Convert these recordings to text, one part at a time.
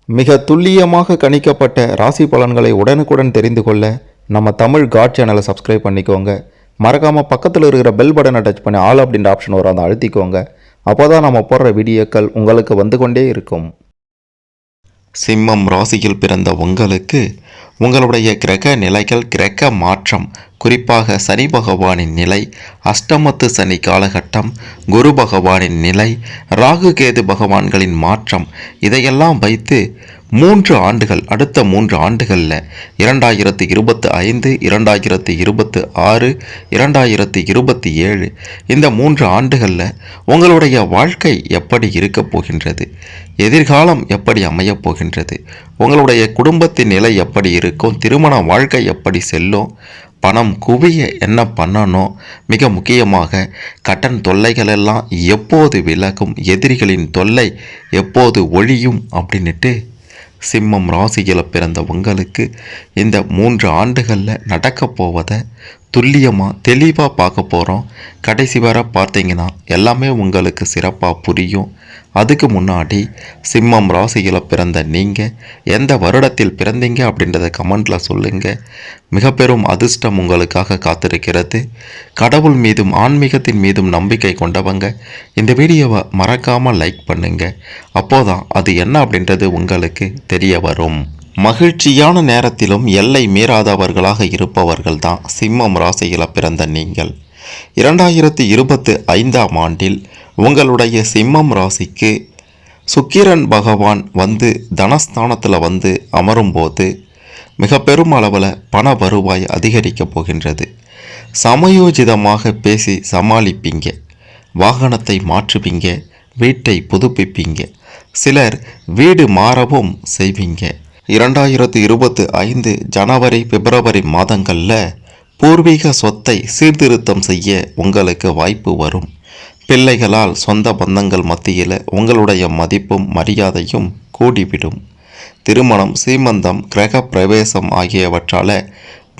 மிக துல்லியமாக கணிக்கப்பட்ட ராசி பலன்களை உடனுக்குடன் தெரிந்து கொள்ள நம்ம தமிழ் காட் சேனலை சப்ஸ்கிரைப் பண்ணிக்கோங்க. மறக்காமல் பக்கத்தில் இருக்கிற பெல் பட்டனை டச் பண்ணி ஆல் அப்படின்ற ஆப்ஷன் வரும், அதை அழுத்திக்கோங்க. அப்போ தான் நம்ம போடுற வீடியோக்கள் உங்களுக்கு வந்து கொண்டே இருக்கும். சிம்மம் ராசியில் பிறந்த உங்களுக்கு உங்களுடைய கிரக நிலைகள், கிரக மாற்றம், குறிப்பாக சனி பகவானின் நிலை, அஷ்டமத்து சனி காலகட்டம், குரு பகவானின் நிலை, ராகு கேது பகவான்களின் மாற்றம், இதையெல்லாம் வைத்து 3 ஆண்டுகள், அடுத்த 3 ஆண்டுகளில் 2025, 2026, 2027 இந்த 3 ஆண்டுகளில் உங்களுடைய வாழ்க்கை எப்படி இருக்கப் போகின்றது, எதிர்காலம் எப்படி அமையப் போகின்றது, உங்களுடைய குடும்பத்தின் நிலை எப்படி இருக்கும், திருமண வாழ்க்கை எப்படி செல்லும், பணம் குவிய என்ன பண்ணணும், மிக முக்கியமாக கடன் தொல்லைகள் எல்லாம் எப்போது விலகும், எதிரிகளின் தொல்லை எப்போது ஒழியும் அப்படின்ட்டு சிம்மம் ராசியில் பிறந்த உங்களுக்கு இந்த 3 ஆண்டுகளில் நடக்கப் போவதை துல்லியமாக தெளிவாக பார்க்க போகிறோம். கடைசி வரை பார்த்தீங்கன்னா எல்லாமே உங்களுக்கு சிறப்பாக புரியும். அதுக்கு முன்னாடி சிம்மம் ராசியில் பிறந்த நீங்கள் எந்த வருடத்தில் பிறந்தீங்க அப்படின்றத கமெண்டில் சொல்லுங்கள். மிக பெரும் அதிர்ஷ்டம் உங்களுக்காக காத்திருக்கிறது. கடவுள் மீதும் ஆன்மீகத்தின் மீதும் நம்பிக்கை கொண்டவங்க இந்த வீடியோவை மறக்காமல் லைக் பண்ணுங்கள். அப்போதான் அது என்ன அப்படின்றது உங்களுக்கு தெரிய வரும். மகிழ்ச்சியான நேரத்திலும் எல்லை மீறாதவர்களாக இருப்பவர்கள் தான் சிம்மம் ராசியில் பிறந்த நீங்கள். 2025ஆம் ஆண்டில் உங்களுடைய சிம்மம் ராசிக்கு சுக்கிரன் பகவான் வந்து தனஸ்தானத்தில் வந்து அமரும்போது மிக பெரும் அளவில் பண வருவாய் அதிகரிக்கப் போகின்றது. சமயோஜிதமாக பேசி சமாளிப்பீங்க, வாகனத்தை மாற்றுவீங்க, வீட்டை புதுப்பிப்பீங்க, சிலர் வீடு மாறவும் செய்வீங்க. 2025 ஜனவரி பிப்ரவரி மாதங்களில் பூர்வீக சொத்தை சீர்திருத்தம் செய்ய உங்களுக்கு வாய்ப்பு வரும். பிள்ளைகளால் சொந்த பந்தங்கள் மத்தியில் உங்களுடைய மதிப்பும் மரியாதையும் கூடிவிடும். திருமணம், சீமந்தம், கிரக பிரவேசம் ஆகியவற்றால்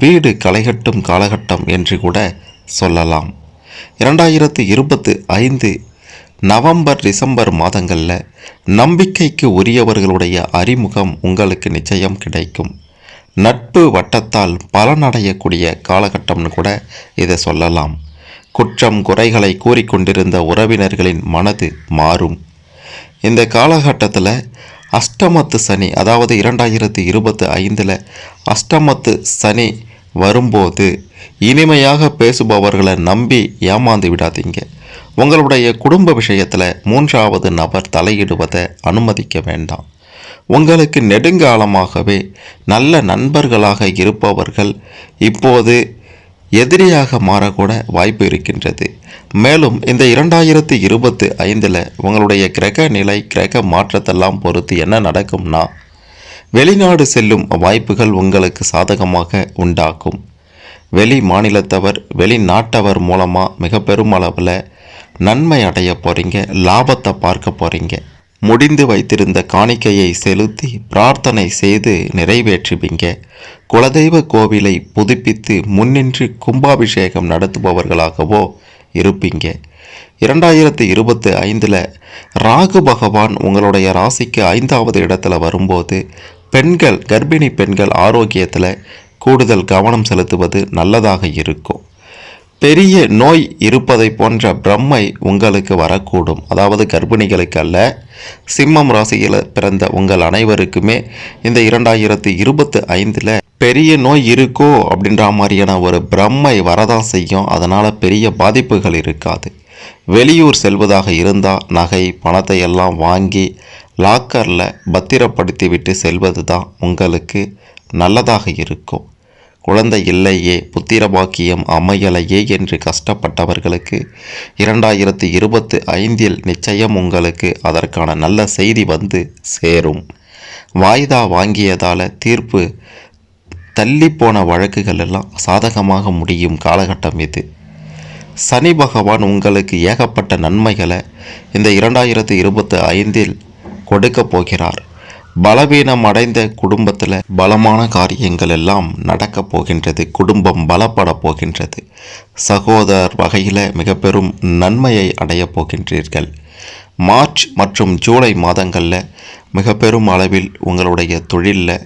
வீடு களைகட்டும் காலகட்டம் என்று கூட சொல்லலாம். 2025 நவம்பர் டிசம்பர் மாதங்களில் நம்பிக்கைக்கு உரியவர்களுடைய அறிமுகம் உங்களுக்கு நிச்சயம் கிடைக்கும். நட்பு வட்டத்தால் பலனடையக்கூடிய காலகட்டம்னு கூட இதை சொல்லலாம். குற்றம் குறைகளை கூறிக்கொண்டிருந்த உறவினர்களின் மனது மாறும். இந்த காலகட்டத்தில் அஷ்டமத்து சனி, அதாவது 2025 அஷ்டமத்து சனி வரும்போது இனிமையாக பேசுபவர்களை நம்பி ஏமாந்து விடாதீங்க. உங்களுடைய குடும்ப விஷயத்தில் 3வது நபர் தலையிடுவதை அனுமதிக்க வேண்டாம். உங்களுக்கு நெடுங்காலமாகவே நல்ல நண்பர்களாக இருப்பவர்கள் இப்போது எதிரியாக மாறக்கூட வாய்ப்பு இருக்கின்றது. மேலும் இந்த 2025 உங்களுடைய கிரக நிலை, கிரக மாற்றத்தெல்லாம் பொறுத்து என்ன நடக்கும்னா, வெளிநாடு செல்லும் வாய்ப்புகள் உங்களுக்கு சாதகமாக உண்டாக்கும். வெளி மாநிலத்தவர், வெளிநாட்டவர் மூலமாக மிக பெரும் அளவில் நன்மை அடைய போகிறீங்க, லாபத்தை பார்க்க போகிறீங்க. முடிந்து வைத்திருந்த காணிக்கையை செலுத்தி பிரார்த்தனை செய்து நிறைவேற்றுவீங்க. குலதெய்வ கோவிலை புதுப்பித்து முன்னின்று கும்பாபிஷேகம் நடத்துபவர்களாகவோ இருப்பீங்க. 2025 ராகு பகவான் உங்களுடைய ராசிக்கு 5வது இடத்துல வரும்போது பெண்கள், கர்ப்பிணி பெண்கள் ஆரோக்கியத்தில் கூடுதல் கவனம் செலுத்துவது நல்லதாக இருக்கும். பெரிய நோய் இருப்பதை போன்ற பிரம்மை உங்களுக்கு வரக்கூடும். அதாவது கர்ப்பிணிகளுக்கு அல்ல, சிம்மம் ராசியில் பிறந்த உங்கள் அனைவருக்குமே இந்த 2025 பெரிய நோய் இருக்கோ அப்படின்ற மாதிரியான ஒரு பிரம்மை வரதான் செய்யும். அதனால் பெரிய பாதிப்புகள் இருக்காது. வெளியூர் செல்வதாக இருந்தால் நகை பணத்தை எல்லாம் வாங்கி லாக்கரில் பத்திரப்படுத்தி விட்டு செல்வது தான் உங்களுக்கு நல்லதாக இருக்கும். குழந்தை இல்லையே, புத்திர பாக்கியம் அமையலையே என்று கஷ்டப்பட்டவர்களுக்கு 2025 நிச்சயம் உங்களுக்கு அதற்கான நல்ல செய்தி வந்து சேரும். வாய்தா வாங்கியதால் தீர்ப்பு தள்ளிப்போன வழக்குகள் எல்லாம் சாதகமாக முடியும் காலகட்டம் இது. சனி பகவான் உங்களுக்கு ஏகப்பட்ட நன்மைகளை இந்த 2025 கொடுக்க போகிறார். பலவீனம் அடைந்த குடும்பத்தில் பலமான காரியங்கள் எல்லாம் நடக்கப் போகின்றது. குடும்பம் பலப்பட போகின்றது. சகோதரர் வகையில் மிக பெரும் நன்மையை அடையப் போகின்றீர்கள். மார்ச் மற்றும் ஜூலை மாதங்களில் மிக பெரும் அளவில் உங்களுடைய தொழிலில்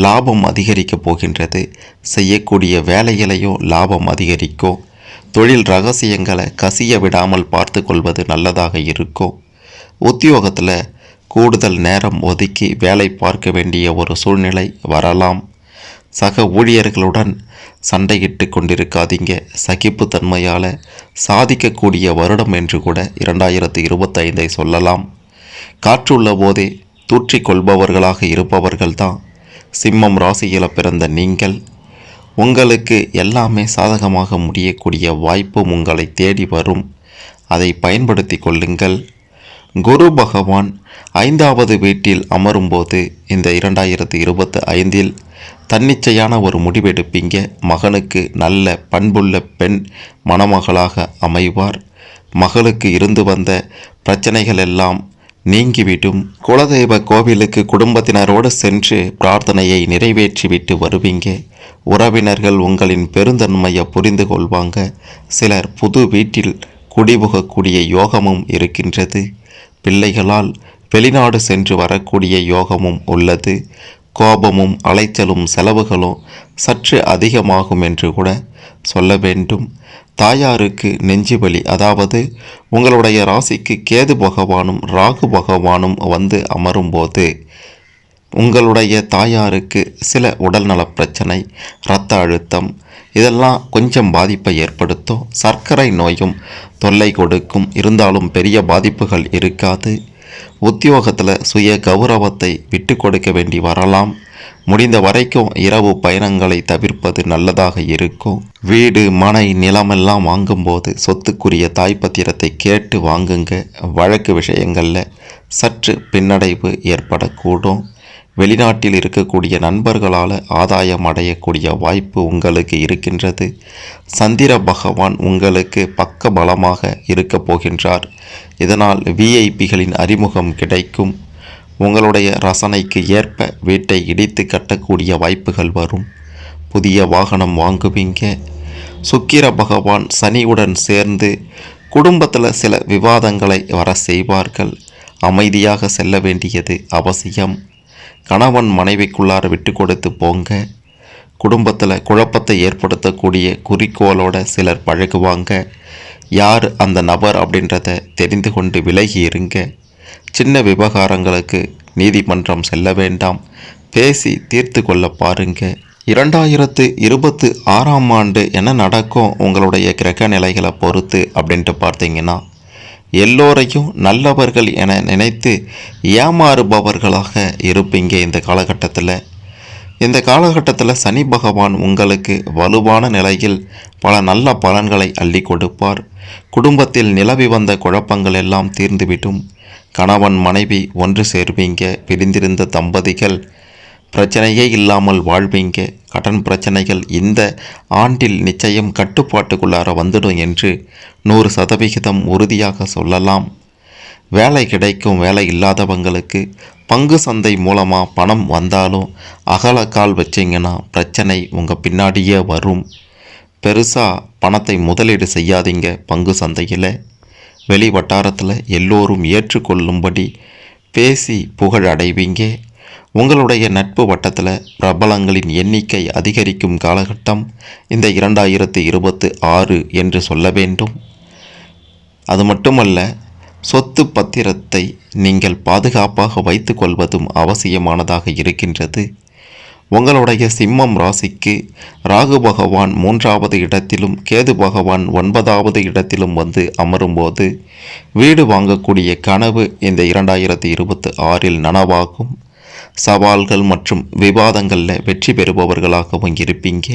லாபம் அதிகரிக்கப் போகின்றது. செய்யக்கூடிய வேலைகளையும் லாபம் அதிகரிக்கும். தொழில் ரகசியங்களை கசிய விடாமல் பார்த்து கொள்வது நல்லதாக இருக்கும். உத்தியோகத்தில் கூடுதல் நேரம் ஒதுக்கி வேலை பார்க்க வேண்டிய ஒரு சூழ்நிலை வரலாம். சக ஊழியர்களுடன் சண்டையிட்டு கொண்டிருக்காதீங்க. சகிப்புத்தன்மையால் சாதிக்கக்கூடிய வருடம் என்று கூட 2025 சொல்லலாம். காற்றுள்ள போதே தூற்றிக்கொள்பவர்களாக இருப்பவர்கள்தான் சிம்மம் ராசியில் பிறந்த நீங்கள். உங்களுக்கு எல்லாமே சாதகமாக முடியக்கூடிய வாய்ப்பும் உங்களை தேடி வரும். அதை பயன்படுத்தி கொள்ளுங்கள். குரு பகவான் 5வது வீட்டில் அமரும்போது இந்த 2025 தன்னிச்சையான ஒரு முடிவெடுப்பீங்க. மகனுக்கு நல்ல பண்புள்ள பெண் மணமகளாக அமைவார். மகளுக்கு இருந்து வந்த பிரச்சனைகள் எல்லாம் நீங்கிவிடும். குலதெய்வ கோவிலுக்கு குடும்பத்தினரோடு சென்று பிரார்த்தனையை நிறைவேற்றிவிட்டு வருவீங்க. உறவினர்கள் உங்களின் பெருந்தன்மையை புரிந்து கொள்வாங்க. சிலர் புது வீட்டில் குடிபுகக்கூடிய யோகமும் இருக்கின்றது. பிள்ளைகளால் வெளிநாடு சென்று வரக்கூடிய யோகமும் உள்ளது. கோபமும் அலைச்சலும் செலவுகளும் சற்று அதிகமாகும் என்று கூட சொல்ல வேண்டும். தாயாருக்கு நெஞ்சுவலி, அதாவது உங்களுடைய ராசிக்கு கேது பகவானும் ராகு பகவானும் வந்து அமரும்போது உங்களுடைய தாயாருக்கு சில உடல்நலப் பிரச்சனை, இரத்த அழுத்தம் இதெல்லாம் கொஞ்சம் பாதிப்பை ஏற்படுத்தும். சர்க்கரை நோயும் தொல்லை கொடுக்கும். இருந்தாலும் பெரிய பாதிப்புகள் இருக்காது. உத்தியோகத்தில் சுய கௌரவத்தை விட்டு கொடுக்க வேண்டி வரலாம். முடிந்த வரைக்கும் இரவு பயணங்களை தவிர்ப்பது நல்லதாக இருக்கும். வீடு மனை நிலமெல்லாம் வாங்கும்போது சொத்துக்குரிய தாய்ப்பத்திரத்தை கேட்டு வாங்குங்க. வழக்கு விஷயங்களில் சற்று பின்னடைவு ஏற்படக்கூடும். வெளிநாட்டில் இருக்கக்கூடிய நண்பர்களால் ஆதாயம் அடையக்கூடிய வாய்ப்பு உங்களுக்கு இருக்கின்றது. சந்திர பகவான் உங்களுக்கு பக்க பலமாக இருக்கப் போகின்றார். இதனால் விஐபிகளின் அறிமுகம் கிடைக்கும். உங்களுடைய ரசனைக்கு ஏற்ப வீட்டை இடித்து கட்டக்கூடிய வாய்ப்புகள் வரும். புதிய வாகனம் வாங்குவீங்க. சுக்கிர பகவான் சனியுடன் சேர்ந்து குடும்பத்தில் சில விவாதங்களை வர செய்வார்கள். அமைதியாக செல்ல வேண்டியது அவசியம். கணவன் மனைவிக்குள்ளார விட்டு கொடுத்து போங்க. குடும்பத்தில் குழப்பத்தை ஏற்படுத்தக்கூடிய குறிக்கோளோட சிலர் பழகுவாங்க. யார் அந்த நபர் அப்படின்றத தெரிந்து கொண்டு விலகி இருங்க. சின்ன விவகாரங்களுக்கு நீதிமன்றம் செல்ல வேண்டாம். பேசி தீர்த்து கொள்ள பாருங்க. 2026ஆம் ஆண்டு என்ன நடக்கும் உங்களுடைய கிரக நிலைகளை பொறுத்து அப்படின்ட்டு பார்த்தீங்கன்னா, எல்லோரையும் நல்லவர்கள் என நினைத்து ஏமாறுபவர்களாக இருப்பீங்க. இந்த காலகட்டத்தில் சனி பகவான் உங்களுக்கு வலுவான நிலையில் பல நல்ல பலன்களை அள்ளி கொடுப்பார். குடும்பத்தில் நிலவி வந்த குழப்பங்கள் எல்லாம் தீர்ந்துவிடும். கணவன் மனைவி ஒன்று சேர்வீங்க. பிரிந்திருந்த தம்பதிகள் பிரச்சனையே இல்லாமல் வாழ்வீங்க. கடன் பிரச்சனைகள் இந்த ஆண்டில் நிச்சயம் கட்டுப்பாட்டுக்குள்ளார வந்துடும் என்று 100% உறுதியாக சொல்லலாம். வேலை கிடைக்கும். வேலை இல்லாதவங்களுக்கு பங்கு சந்தை மூலமாக பணம் வந்தாலும் அகலக்கால் வச்சிங்கன்னா பிரச்சனை உங்கள் பின்னாடியே வரும். பெருசாக பணத்தை முதலீடு செய்யாதீங்க. பங்கு சந்தையில் வெளி வட்டாரத்தில் எல்லோரும் ஏற்றுக்கொள்ளும்படி பேசி புகழ் அடைவீங்க. உங்களுடைய நட்பு வட்டத்தில் பிரபலங்களின் எண்ணிக்கை அதிகரிக்கும் காலகட்டம் இந்த 2026 என்று சொல்ல வேண்டும். அது மட்டுமல்ல, சொத்து பத்திரத்தை நீங்கள் பாதுகாப்பாக வைத்து கொள்வதும் அவசியமானதாக இருக்கின்றது. உங்களுடைய சிம்மம் ராசிக்கு ராகு பகவான் 3வது இடத்திலும் கேது பகவான் 9வது இடத்திலும் வந்து அமரும்போது வீடு வாங்கக்கூடிய கனவு இந்த 2026 நனவாகும். சவால்கள் மற்றும் விவாதங்களில் வெற்றி பெறுபவர்களாகவும் இருப்பீங்க.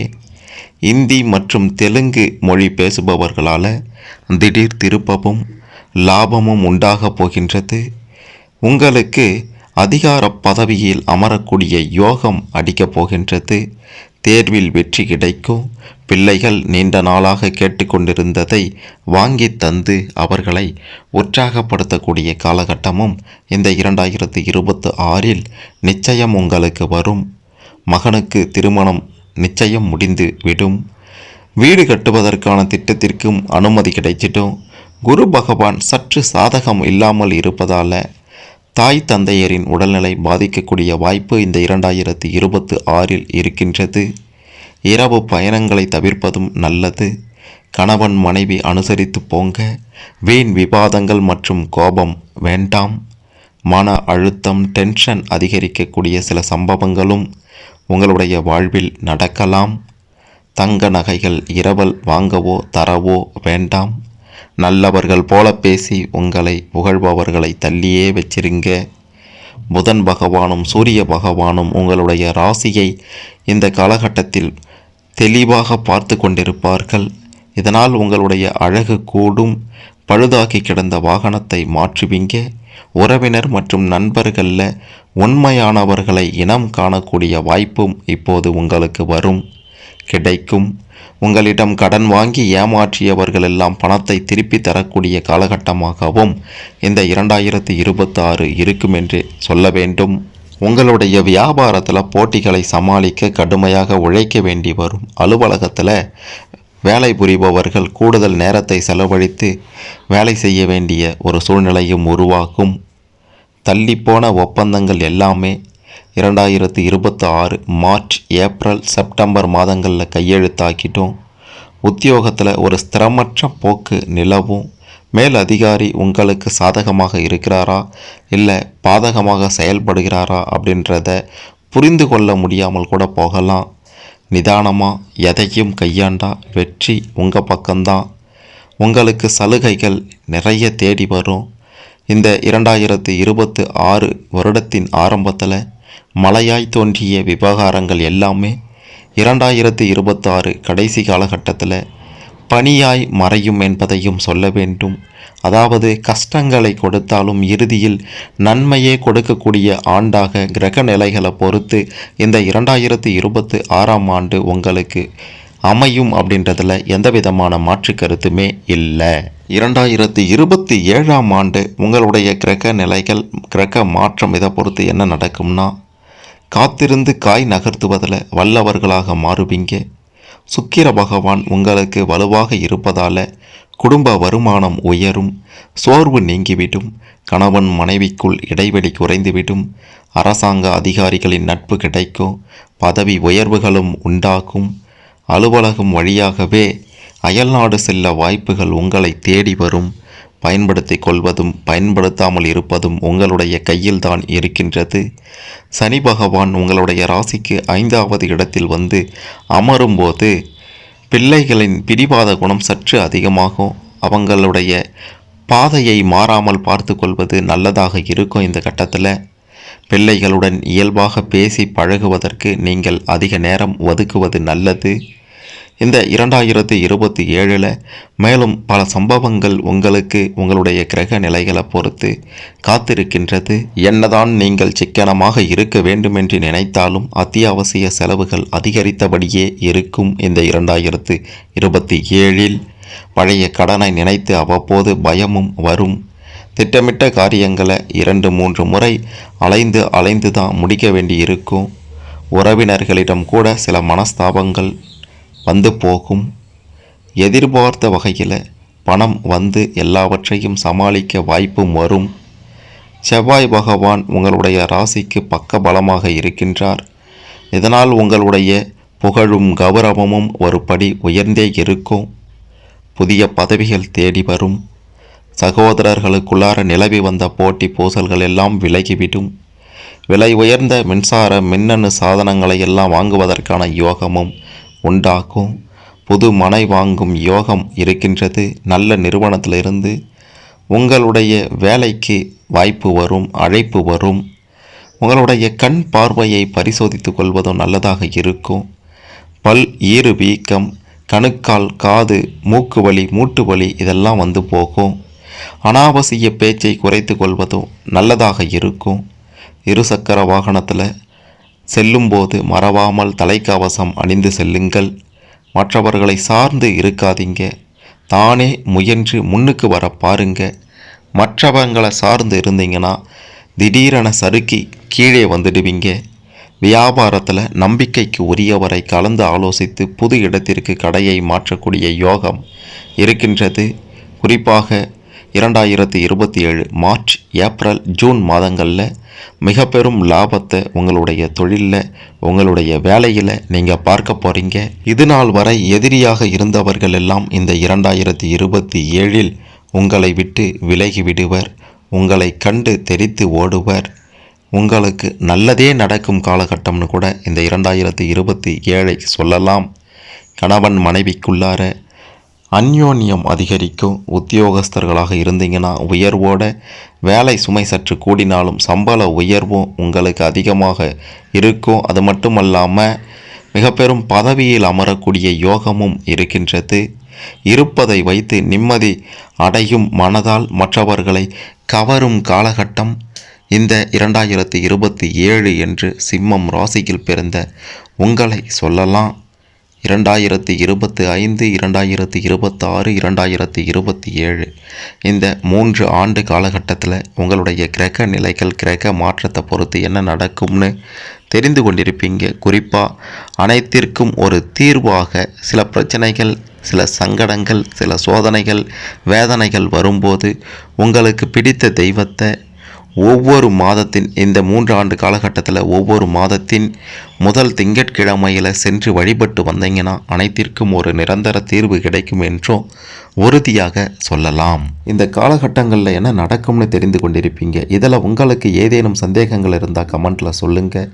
இந்தி மற்றும் தெலுங்கு மொழி பேசுபவர்களால் திடீர் திருப்பமும் லாபமும் உண்டாக போகின்றது. உங்களுக்கு அதிகார பதவியில் அமரக்கூடிய யோகம் அடிக்கப் போகின்றது. தேர்வில் வெற்றி கிடைக்கும். பிள்ளைகள் நீண்ட நாளாக கேட்டுக்கொண்டிருந்ததை வாங்கி தந்து அவர்களை உற்சாகப்படுத்தக்கூடிய காலகட்டமும் இந்த 2026 நிச்சயம் உங்களுக்கு வரும். மகனுக்கு திருமணம் நிச்சயம் முடிந்து விடும். வீடு கட்டுவதற்கான திட்டத்திற்கும் அனுமதி கிடைச்சிட்டும். குரு பகவான் சற்று சாதகம் இல்லாமல் இருப்பதால் தாய் தந்தையரின் உடல்நிலை பாதிக்கக்கூடிய வாய்ப்பு இந்த 2026 இருக்கின்றது. இரவு பயணங்களை தவிர்ப்பதும் நல்லது. கணவன் மனைவி அனுசரித்து போங்க. வீண் விவாதங்கள் மற்றும் கோபம் வேண்டாம். மன அழுத்தம், டென்ஷன் அதிகரிக்கக்கூடிய சில சம்பவங்களும் உங்களுடைய வாழ்வில் நடக்கலாம். தங்க நகைகள் இரவல் வாங்கவோ தரவோ வேண்டாம். நல்லவர்கள் போல பேசி உங்களை புகழ்பவர்களை தள்ளியே வச்சிருங்க. புதன் பகவானும் சூரிய பகவானும் உங்களுடைய ராசியை இந்த காலகட்டத்தில் தெளிவாக பார்த்து கொண்டிருப்பார்கள். இதனால் உங்களுடைய அழகு கூடும். பழுதாகி கிடந்த வாகனத்தை மாற்றுவீங்க. உறவினர் மற்றும் நண்பர்களில் உண்மையானவர்களை இனம் காணக்கூடிய வாய்ப்பும் இப்போது உங்களுக்கு வரும், கிடைக்கும். உங்களிடம் கடன் வாங்கி ஏமாற்றியவர்கள் எல்லாம் பணத்தை திருப்பி தரக்கூடிய காலகட்டமாகவும் இந்த 2026 இருக்கும் என்று சொல்ல வேண்டும். உங்களுடைய வியாபாரத்தில் போட்டிகளை சமாளிக்க கடுமையாக உழைக்க வேண்டி வரும். அலுவலகத்தில் வேலை புரிபவர்கள் கூடுதல் நேரத்தை செலவழித்து வேலை செய்ய வேண்டிய ஒரு சூழ்நிலையும் உருவாகும். தள்ளிப்போன ஒப்பந்தங்கள் எல்லாமே 2026 மார்ச், ஏப்ரல், செப்டம்பர் மாதங்களில் கையெழுத்தாக்கிட்டோம். உத்தியோகத்தில் ஒரு ஸ்திரமற்ற போக்கு நிலவும். மேல் அதிகாரி உங்களுக்கு சாதகமாக இருக்கிறாரா இல்லை பாதகமாக செயல்படுகிறாரா அப்படின்றத புரிந்து கொள்ள முடியாமல் கூட போகலாம். நிதானமாக எதையும் கையாண்டா வெற்றி உங்கள் பக்கம்தான். உங்களுக்கு சலுகைகள் நிறைய தேடி வரும். இந்த 2026 வருடத்தின் ஆரம்பத்தில் மழையாய் தோன்றிய விவகாரங்கள் எல்லாமே 2026 கடைசி காலகட்டத்தில் பனியாய் மறையும் என்பதையும் சொல்ல வேண்டும். அதாவது கஷ்டங்களை கொடுத்தாலும் இறுதியில் நன்மையே கொடுக்கக்கூடிய ஆண்டாக கிரக நிலைகளை பொறுத்து இந்த 2026 ஆண்டு உங்களுக்கு அமையும் அப்படின்றதில் எந்த விதமான மாற்று கருத்துமே இல்லை. 2027 ஆண்டு உங்களுடைய கிரக நிலைகள், கிரக மாற்றம் இதை பொறுத்து என்ன நடக்கும்னா, காத்திருந்து காய் நகர்த்துவதில் வல்லவர்களாக மாறுவீங்க. சுக்கிர பகவான் உங்களுக்கு வலுவாக இருப்பதால் குடும்ப வருமானம் உயரும். சோர்வு நீங்கிவிடும். கணவன் மனைவிக்குள் இடைவெளி குறைந்துவிடும். அரசாங்க அதிகாரிகளின் நட்பு கிடைக்கும். பதவி உயர்வுகளும் உண்டாகும். அலுவலகம் வழியாகவே அயல்நாடு செல்ல வாய்ப்புகள் உங்களை தேடி வரும். பயன்படுத்தி கொள்வதும் பயன்படுத்தாமல் இருப்பதும் உங்களுடைய கையில்தான் இருக்கின்றது. சனி பகவான் உங்களுடைய ராசிக்கு 5வது இடத்தில் வந்து அமரும்போது பிள்ளைகளின் பிடிவாத குணம் சற்று அதிகமாகும். அவங்களுடைய பாதையை மாறாமல் பார்த்து கொள்வது நல்லதாக இருக்கும். இந்த கட்டத்தில் பிள்ளைகளுடன் இயல்பாக பேசி பழகுவதற்கு நீங்கள் அதிக நேரம் ஒதுக்குவது நல்லது. இந்த 2027 மேலும் பல சம்பவங்கள் உங்களுக்கு உங்களுடைய கிரக நிலைகளை பொறுத்து காத்திருக்கின்றது. என்னதான் நீங்கள் சிக்கனமாக இருக்க வேண்டும் என்று நினைத்தாலும் அத்தியாவசிய செலவுகள் அதிகரித்தபடியே இருக்கும். இந்த 2027 பழைய கடனை நினைத்து அவ்வப்போது பயமும் வரும். திட்டமிட்ட காரியங்களை 2-3 முறை அலைந்து தான் முடிக்க வேண்டி இருக்கும். உறவினர்களிடம் கூட சில மனஸ்தாபங்கள் வந்து போகும். எதிர்பார்த்த வகையில் பணம் வந்து எல்லாவற்றையும் சமாளிக்க வாய்ப்பும் வரும். செவ்வாய் பகவான் உங்களுடைய ராசிக்கு பக்க பலமாக இருக்கின்றார். இதனால் உங்களுடைய புகழும் கௌரவமும் ஒரு படி உயர்ந்தே இருக்கும். புதிய பதவிகள் தேடி வரும். சகோதரர்களுக்குள்ளார நிலவி வந்த போட்டி பூசல்கள் எல்லாம் விலகிவிடும். விலை உயர்ந்த மின்சார மின்னணு சாதனங்களை எல்லாம் வாங்குவதற்கான யோகமும் உண்டாகும். புது மனை வாங்கும் யோகம் இருக்கின்றது. நல்ல நிறுவனத்திலிருந்து உங்களுடைய வேலைக்கு வாய்ப்பு வரும், அழைப்பு வரும். உங்களுடைய கண் பார்வையை பரிசோதித்து கொள்வதும் நல்லதாக இருக்கும். பல், ஈறு வீக்கம், கணுக்கால், காது, மூக்கு வலி, மூட்டு வலி இதெல்லாம் வந்து போகும். அனாவசிய பேச்சை குறைத்து கொள்வதும் நல்லதாக இருக்கும். இருசக்கர வாகனத்தில் செல்லும்போது மறவாமல் தலைக்கவசம் அணிந்து செல்லுங்கள். மற்றவர்களை சார்ந்து இருக்காதீங்க. தானே முயன்று முன்னுக்கு வர பாருங்க. மற்றவங்களை சார்ந்து இருந்தீங்கன்னா திடீரென சறுக்கி கீழே வந்துடுவீங்க. வியாபாரத்தில் நம்பிக்கைக்கு உரியவரை கலந்து ஆலோசித்து புது இடத்திற்கு கடையை மாற்றக்கூடிய யோகம் இருக்கின்றது. குறிப்பாக 2027 மார்ச், ஏப்ரல், ஜூன் மாதங்களில் மிக பெரும் லாபத்தை உங்களுடைய தொழிலில், உங்களுடைய வேலையில் நீங்கள் பார்க்க போகிறீங்க. இது நாள் வரை எதிரியாக இருந்தவர்கள் எல்லாம் இந்த 2027 உங்களை விட்டு விலகி விடுவர். உங்களை கண்டு தெரித்து ஓடுவர். உங்களுக்கு நல்லதே நடக்கும் காலகட்டம்னு கூட இந்த 2027 சொல்லலாம். கணவன் மனைவிக்குள்ளார அந்யோன்யம் அதிகரிக்கும். உத்தியோகஸ்தர்களாக இருந்தீங்கன்னா உயர்வோட, வேலை சுமை சற்று கூடினாலும் சம்பள உயர்வும் உங்களுக்கு அதிகமாக இருக்கும். அது மட்டுமல்லாமல் மிக பெரும் பதவியில் அமரக்கூடிய யோகமும் இருக்கின்றது. இருப்பதை வைத்து நிம்மதி அடையும் மனதால் மற்றவர்களை கவரும் காலகட்டம் இந்த 2027 என்று சிம்மம் ராசியில் பிறந்த உங்களை சொல்லலாம். 2025, 2026, 2027 இந்த 3 ஆண்டு காலகட்டத்தில் உங்களுடைய கிரக நிலைகள், கிரக மாற்றத்தை பொறுத்து என்ன நடக்கும்னு தெரிந்து கொண்டிருப்பீங்க. குறிப்பாக அனைத்திற்கும் ஒரு தீர்வாக சில பிரச்சனைகள், சில சங்கடங்கள், சில சோதனைகள், வேதனைகள் வரும்போது உங்களுக்கு பிடித்த தெய்வத்தை ஒவ்வொரு மாதத்தின் இந்த 3 ஆண்டு காலகட்டத்தில் ஒவ்வொரு மாதத்தின் முதல் திங்கட்கிழமையில் சென்று வழிபட்டு வந்தீங்கன்னா அனைத்திற்கும் ஒரு நிரந்தர தீர்வு கிடைக்கும் என்றும் உறுதியாக சொல்லலாம். இந்த காலகட்டங்களில் என்ன நடக்கும்னு தெரிந்து கொண்டிருப்பீங்க. இதில் உங்களுக்கு ஏதேனும் சந்தேகங்கள் இருந்தால் கமெண்ட்டில் சொல்லுங்கள்.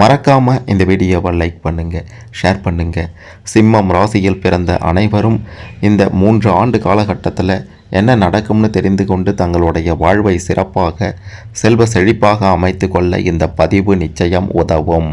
மறக்காமல் இந்த வீடியோவை லைக் பண்ணுங்கள், ஷேர் பண்ணுங்கள். சிம்மம் ராசியில் பிறந்த அனைவரும் இந்த 3 ஆண்டு காலகட்டத்தில் என்ன நடக்கும்னு தெரிந்து கொண்டு தங்களுடைய வாழ்வை சிறப்பாக, செல்வ செழிப்பாக அமைத்து கொள்ள இந்த பதிவு நிச்சயம் உதவும்.